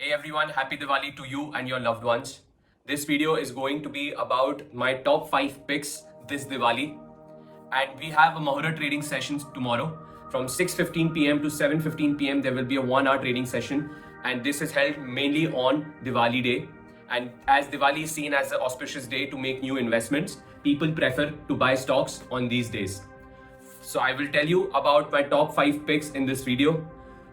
Hey everyone, happy Diwali to you and your loved ones. This video is going to be about my top 5 picks this Diwali. And we have a Mahura trading sessions tomorrow from 6:15 p.m. to 7:15 p.m. There will be a 1 hour trading session, and this is held mainly on Diwali day. And as Diwali is seen as an auspicious day to make new investments, people prefer to buy stocks on these days. So I will tell you about my top 5 picks in this video.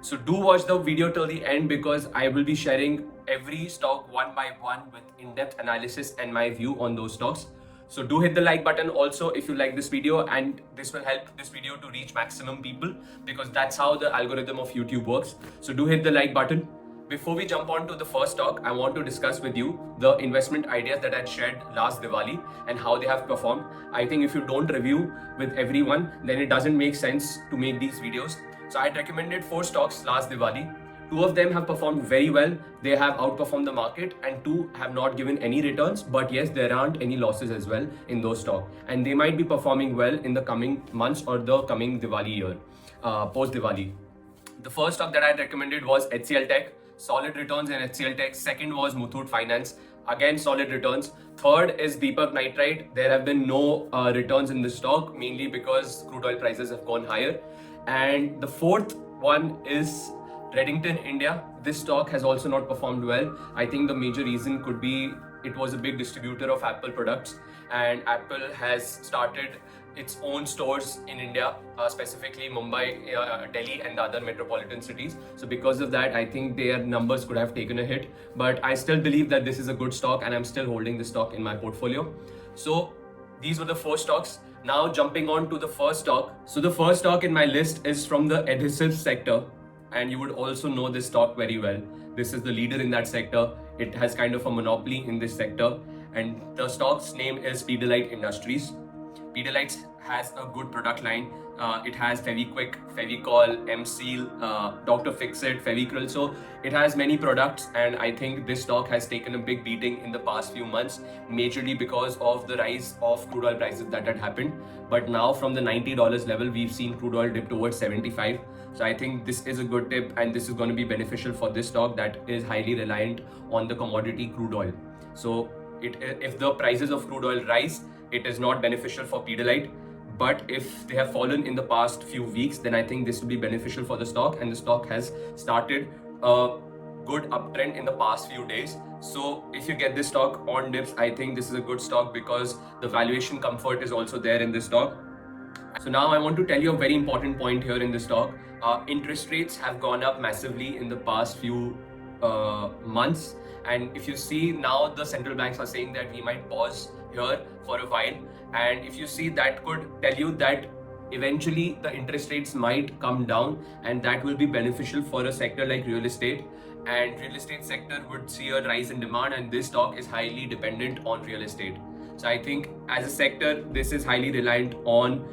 So do watch the video till the end because I will be sharing every stock one by one with in-depth analysis and my view on those stocks. So do hit the like button also if you like this video, and this will help this video to reach maximum people because that's how the algorithm of YouTube works. So do hit the like button. Before we jump on to the first stock, I want to discuss with you the investment ideas that I shared last Diwali and how they have performed. I think if you don't review with everyone, then it doesn't make sense to make these videos. So I recommended 4 stocks last Diwali. 2 of them have performed very well. They have outperformed the market, and 2 have not given any returns. But yes, there aren't any losses as well in those stocks, and they might be performing well in the coming months or the coming Diwali year, post Diwali. The first stock that I recommended was HCL Tech. Solid returns in HCL Tech. Second was Muthoot Finance. Again, solid returns. Third is Deepak Nitrite. There have been no returns in this stock, mainly because crude oil prices have gone higher. And the fourth one is Reddington India. This stock has also not performed well. I think the major reason could be it was a big distributor of Apple products, and Apple has started its own stores in India, specifically Mumbai, Delhi, and the other metropolitan cities. So because of that, I think their numbers could have taken a hit. But I still believe that this is a good stock, and I'm still holding the stock in my portfolio. So these were the 4 stocks. Now jumping on to the first stock. So the first stock in my list is from the adhesive sector, and you would also know this stock very well. This is the leader in that sector. It has kind of a monopoly in this sector, and the stock's name is Pidilite Industries. Pidilite has a good product line. It has Fevikwik, Fevicol, M-Seal, Dr. Fixit, Fevicryl. So it has many products, and I think this stock has taken a big beating in the past few months, majorly because of the rise of crude oil prices that had happened. But now from the $90 level, we've seen crude oil dip towards 75. So I think this is a good tip, and this is going to be beneficial for this stock that is highly reliant on the commodity crude oil. So if the prices of crude oil rise, it is not beneficial for Pidilite. But if they have fallen in the past few weeks, then I think this will be beneficial for the stock, and the stock has started a good uptrend in the past few days. So if you get this stock on dips, I think this is a good stock because the valuation comfort is also there in this stock. So now I want to tell you a very important point here in this stock. Interest rates have gone up massively in the past few months, and if you see now, the central banks are saying that we might pause here for a while, and if you see, that could tell you that eventually the interest rates might come down, and that will be beneficial for a sector like real estate, and real estate sector would see a rise in demand, and this stock is highly dependent on real estate. So I think as a sector, this is highly reliant on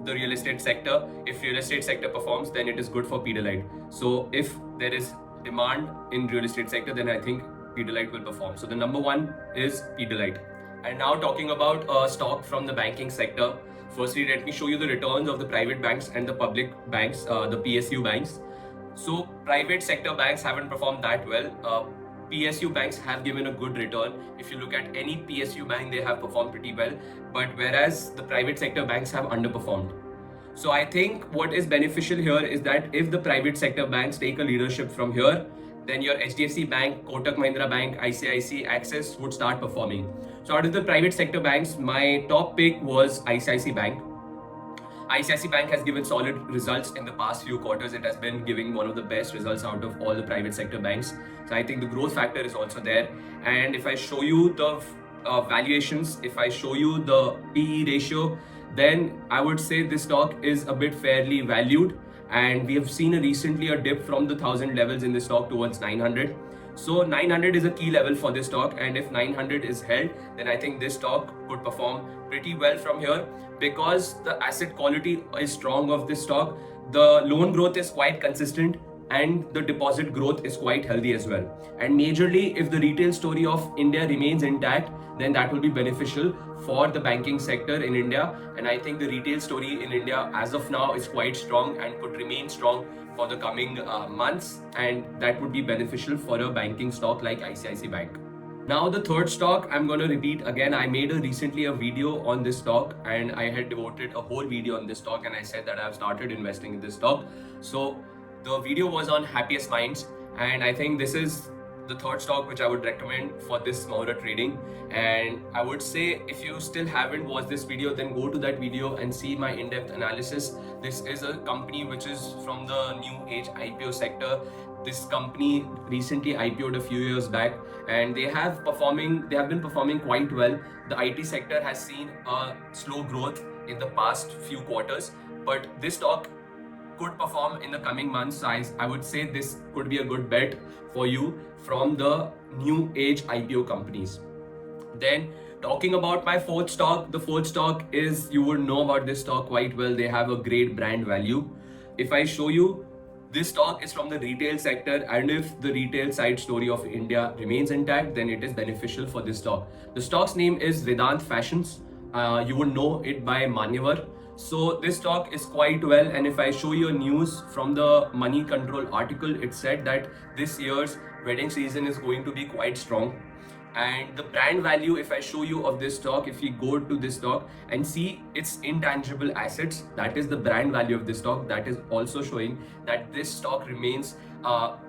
the real estate sector. If real estate sector performs, then it is good for Pidilite. So if there is demand in real estate sector, then I think Pidilite will perform. So the number 1 is Pidilite. And now talking about a stock from the banking sector. Firstly, let me show you the returns of the private banks and the public banks, the PSU banks. So private sector banks haven't performed that well. PSU banks have given a good return. If you look at any PSU bank, they have performed pretty well. But whereas the private sector banks have underperformed. So I think what is beneficial here is that if the private sector banks take a leadership from here, then your HDFC Bank, Kotak Mahindra Bank, ICICI, Axis would start performing. So out of the private sector banks, my top pick was ICICI Bank. ICICI Bank has given solid results in the past few quarters. It has been giving one of the best results out of all the private sector banks. So I think the growth factor is also there. And if I show you the valuations, if I show you the PE ratio, then I would say this stock is a bit fairly valued. And we have seen recently a dip from the 1000 levels in this stock towards 900. So 900 is a key level for this stock, and if 900 is held, then I think this stock could perform pretty well from here because the asset quality is strong of this stock. The loan growth is quite consistent. and the deposit growth is quite healthy as well. And majorly, if the retail story of India remains intact, then that will be beneficial for the banking sector in India. And I think the retail story in India as of now is quite strong and could remain strong for the coming months, and that would be beneficial for a banking stock like ICICI Bank. Now the third stock, I'm going to repeat again. I made recently a video on this stock, and I had devoted a whole video on this stock, and I said that I've started investing in this stock. So the video was on Happiest Minds, and I think this is the third stock which I would recommend for this Mahura trading. And I would say, if you still haven't watched this video, then go to that video and see my in-depth analysis. This is a company which is from the new age IPO sector. This company recently IPO'd a few years back, and they have been performing quite well. The IT sector has seen a slow growth in the past few quarters, but this stock could perform in the coming months. I would say this could be a good bet for you from the new age IPO companies. Then talking about my fourth stock, the fourth stock is, you would know about this stock quite well. They have a great brand value. If I show you, this stock is from the retail sector, and if the retail side story of India remains intact, then it is beneficial for this stock. The stock's name is Vedant Fashions. You would know it by Manyavar. So this stock is quite well, and if I show you news from the Money Control article, it said that this year's wedding season is going to be quite strong. And the brand value, if I show you of this stock, if you go to this stock and see its intangible assets, that is the brand value of this stock, that is also showing that this stock remains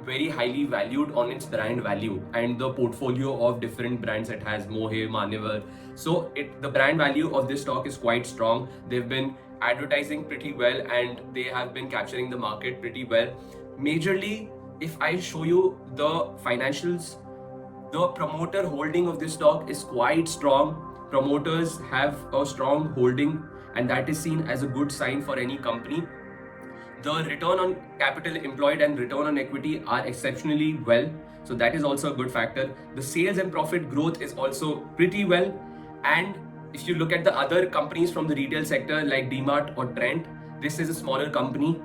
very highly valued on its brand value and the portfolio of different brands it has, Mohe, Manyavar. So the brand value of this stock is quite strong. They've been advertising pretty well, and they have been capturing the market pretty well. Majorly, if I show you the financials, the promoter holding of this stock is quite strong. Promoters have a strong holding, and that is seen as a good sign for any company. The return on capital employed and return on equity are exceptionally well, so that is also a good factor. The sales and profit growth is also pretty well. And if you look at the other companies from the retail sector like DEMAT or Trent, this is a smaller company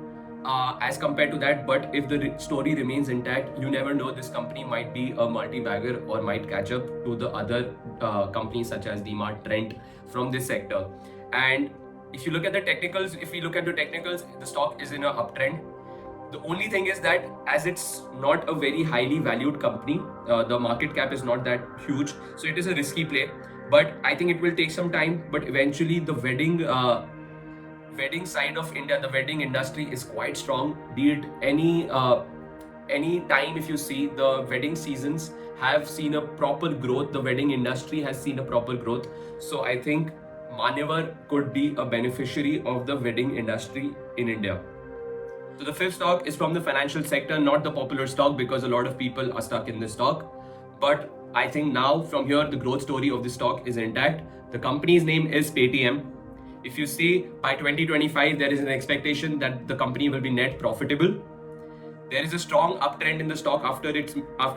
as compared to that, but if the story remains intact, you never know, this company might be a multi-bagger or might catch up to the other companies such as DEMAT, Trent from this sector. And if you look at the technicals, the stock is in an uptrend. The only thing is that as it's not a very highly valued company, the market cap is not that huge, so it is a risky play. But I think it will take some time, but eventually the wedding side of India, the wedding industry is quite strong. Be it any time, if you see, the wedding seasons have seen a proper growth. The wedding industry has seen a proper growth. So I think Manyavar could be a beneficiary of the wedding industry in India. So the fifth stock is from the financial sector, not the popular stock, because a lot of people are stuck in this stock. But I think now from here, the growth story of the stock is intact. The company's name is Paytm. If you see, by 2025, there is an expectation that the company will be net profitable. There is a strong uptrend in the stock after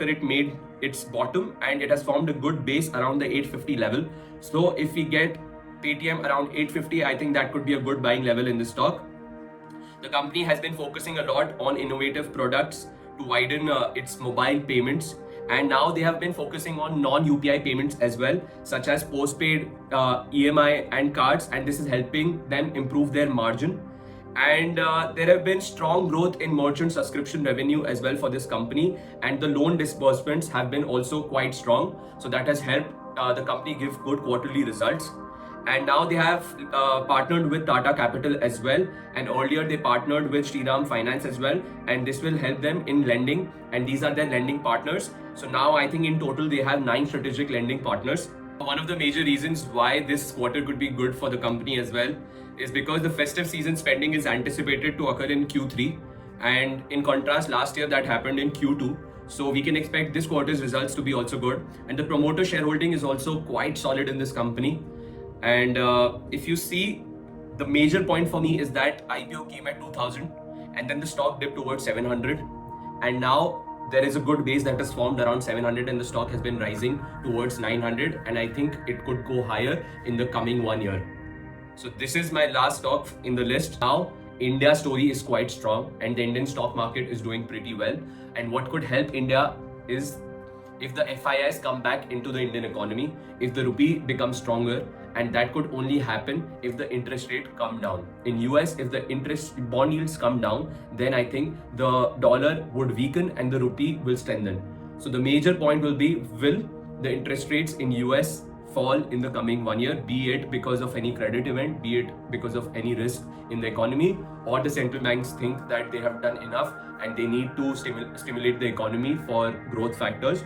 it made its bottom, and it has formed a good base around the 850 level. So if we get Paytm around 850, I think that could be a good buying level in the stock. The company has been focusing a lot on innovative products to widen its mobile payments. And now they have been focusing on non-UPI payments as well, such as postpaid, EMI and cards, and this is helping them improve their margin. And there have been strong growth in merchant subscription revenue as well for this company, and the loan disbursements have been also quite strong. So that has helped the company give good quarterly results. And now they have partnered with Tata Capital as well, and earlier they partnered with Shriram Finance as well, and this will help them in lending, and these are their lending partners. So now I think in total they have 9 strategic lending partners. One of the major reasons why this quarter could be good for the company as well is because the festive season spending is anticipated to occur in Q3, and in contrast, last year that happened in Q2. So we can expect this quarter's results to be also good, and the promoter shareholding is also quite solid in this company. And if you see, the major point for me is that IPO came at 2000, and then the stock dipped towards 700, and now there is a good base that has formed around 700, and the stock has been rising towards 900, and I think it could go higher in the coming 1 year. So this is my last stock in the list. Now India's story is quite strong and the Indian stock market is doing pretty well. And what could help India is if the FIIs come back into the Indian economy, if the rupee becomes stronger, and that could only happen if the interest rate come down. In US, if the interest bond yields come down, then I think the dollar would weaken and the rupee will strengthen. So the major point will be, will the interest rates in US fall in the coming 1 year, be it because of any credit event, be it because of any risk in the economy, or the central banks think that they have done enough and they need to stimulate the economy for growth factors.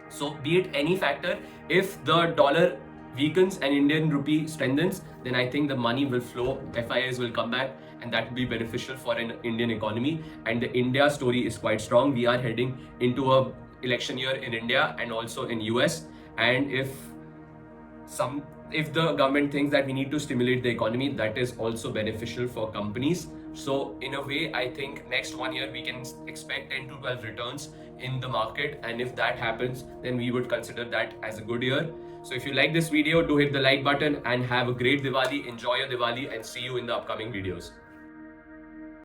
So be it any factor, if the dollar weakens and Indian rupee strengthens, then I think the money will flow, FIIs will come back, and that will be beneficial for an Indian economy. And the India story is quite strong. We are heading into a election year in India and also in US. And if the government thinks that we need to stimulate the economy, that is also beneficial for companies. So in a way, I think next 1 year we can expect 10 to 12 returns in the market, and if that happens, then we would consider that as a good year. So if you like this video, do hit the like button and have a great Diwali. Enjoy your Diwali and see you in the upcoming videos.